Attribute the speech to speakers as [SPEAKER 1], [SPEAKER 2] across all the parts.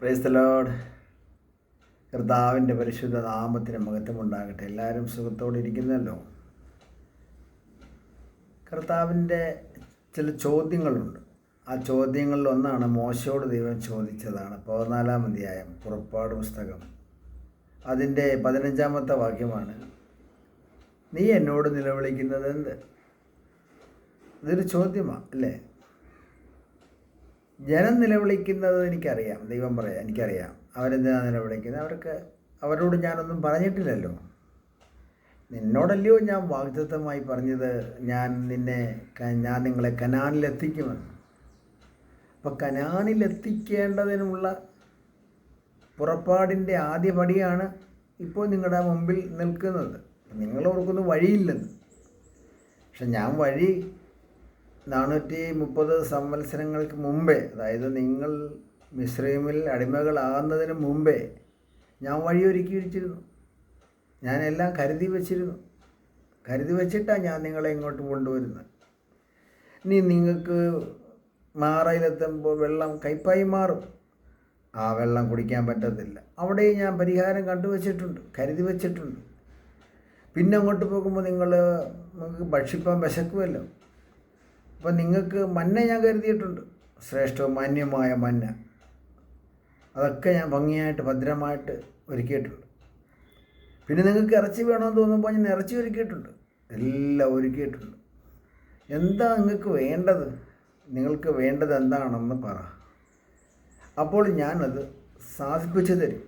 [SPEAKER 1] Praise the Lord. കർത്താവിൻ്റെ പരിശുദ്ധ നാമത്തിന് മഹത്വമുണ്ടാകട്ടെ. എല്ലാവരും സുഖത്തോടെ ഇരിക്കുന്നല്ലോ. കർത്താവിൻ്റെ ചില ചോദ്യങ്ങളുണ്ട്. ആ ചോദ്യങ്ങളിൽ ഒന്നാണ് മോശയോട് ദൈവം ചോദിച്ചതാണ്. 14-ാം അധ്യായം പുറപ്പാട് പുസ്തകം അതിൻ്റെ 15-ാമത്തെ വാക്യമാണ്, നീ എന്നോട് നിലവിളിക്കുന്നത് എന്ത്? ഇതൊരു ചോദ്യമാണ് അല്ലേ? ജനം നിലവിളിക്കുന്നത് എനിക്കറിയാം. ദൈവം പറയാം, എനിക്കറിയാം അവരെന്തിനാണ് നിലവിളിക്കുന്നത്. അവരോട് ഞാനൊന്നും പറഞ്ഞിട്ടില്ലല്ലോ. നിന്നോടല്ലയോ ഞാൻ വാഗ്ദത്തമായി പറഞ്ഞത്, ഞാൻ നിങ്ങളെ കനാനിലെത്തിക്കുമെന്ന്. അപ്പോൾ കനാനിലെത്തിക്കേണ്ടതിനുള്ള പുറപ്പാടിൻ്റെ ആദ്യ പടിയാണ് ഇപ്പോൾ നിങ്ങളുടെ മുമ്പിൽ നിൽക്കുന്നത്. നിങ്ങൾ ഓർക്കുന്ന വഴിയില്ലെന്ന്. പക്ഷെ ഞാൻ വഴി 430 സംവത്സരങ്ങൾക്ക് മുമ്പേ, അതായത് നിങ്ങൾ മിസ്രൈമിൽ അടിമകളാകുന്നതിന് മുമ്പേ ഞാൻ വഴിയൊരുക്കി വെച്ചിരുന്നു. ഞാനെല്ലാം കരുതി വച്ചിട്ടാണ് ഞാൻ നിങ്ങളെ ഇങ്ങോട്ട് കൊണ്ടുവരുന്നത്. ഇനി നിങ്ങൾക്ക് മാറയിലെത്തുമ്പോൾ വെള്ളം കയ്പായി മാറും. ആ വെള്ളം കുടിക്കാൻ പറ്റത്തില്ല. അവിടെ ഞാൻ പരിഹാരം കരുതി വച്ചിട്ടുണ്ട്. പിന്നെ അങ്ങോട്ട് പോകുമ്പോൾ നിങ്ങൾക്ക് ഭക്ഷിപ്പാൻ വിശക്കുമല്ലോ. അപ്പം നിങ്ങൾക്ക് മന്ന ഞാൻ കരുതിയിട്ടുണ്ട്, ശ്രേഷ്ഠവും മാന്യമായ മന്ന. അതൊക്കെ ഞാൻ ഭംഗിയായിട്ട് ഭദ്രമായിട്ട് ഒരുക്കിയിട്ടുണ്ട്. പിന്നെ നിങ്ങൾക്ക് ഇറച്ചി വേണമെന്ന് തോന്നുമ്പോൾ ഞാൻ ഇറച്ചി ഒരുക്കിയിട്ടുണ്ട്. എല്ലാം ഒരുക്കിയിട്ടുണ്ട്. എന്താ നിങ്ങൾക്ക് വേണ്ടത്? നിങ്ങൾക്ക് വേണ്ടത് എന്താണെന്ന് പറ. അപ്പോൾ ഞാനത് സാധിപ്പിച്ചു തരും.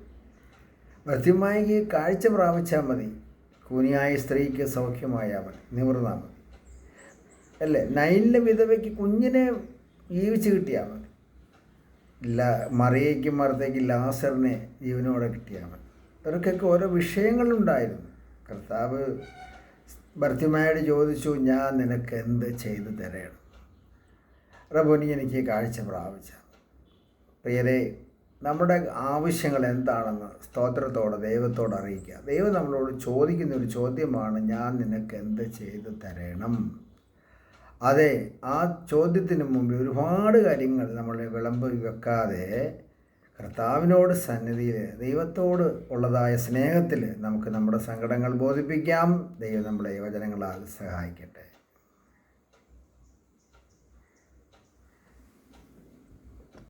[SPEAKER 1] ഭൃത്യമായി കാഴ്ച പ്രാപിച്ചാൽ മതി, കൂനിയായ സ്ത്രീക്ക് സൗഖ്യമായാൽ മതി, നിവൃന്നാൽ മതി അല്ലേ? നൈലിലെ വിധവയ്ക്ക് കുഞ്ഞിനെ ജീവിച്ച് കിട്ടിയാൽ മതി. മറിയയ്ക്കും മർത്തയ്ക്കും ലാസറിനെ ജീവനോടെ കിട്ടിയാൽ മതി. ഇവർക്കൊക്കെ ഓരോ വിഷയങ്ങളുണ്ടായിരുന്നു. കർത്താവ് ഭർത്തിമായോട് ചോദിച്ചു, ഞാൻ നിനക്ക് എന്ത് ചെയ്തു തരണം? റബ്ബോനി എനിക്ക് കാഴ്ച പ്രാപിച്ച. പ്രിയരെ, നമ്മുടെ ആവശ്യങ്ങൾ എന്താണെന്ന് സ്തോത്രത്തോടെ ദൈവത്തോട് അറിയിക്കുക. ദൈവം നമ്മളോട് ചോദിക്കുന്ന ഒരു ചോദ്യമാണ്, ഞാൻ നിനക്ക് എന്ത് ചെയ്തു തരണം? അതെ, ആ ചോദ്യത്തിന് മുമ്പിൽ ഒരുപാട് കാര്യങ്ങൾ നമ്മൾ വിളമ്പ് വെക്കാതെ കർത്താവിനോട് സന്നിധിയിൽ ദൈവത്തോട് ഉള്ളതായ സ്നേഹത്തിൽ നമുക്ക് നമ്മുടെ സങ്കടങ്ങൾ ബോധിപ്പിക്കാം. ദൈവം നമ്മളെ വചനങ്ങളാൽ സഹായിക്കട്ടെ.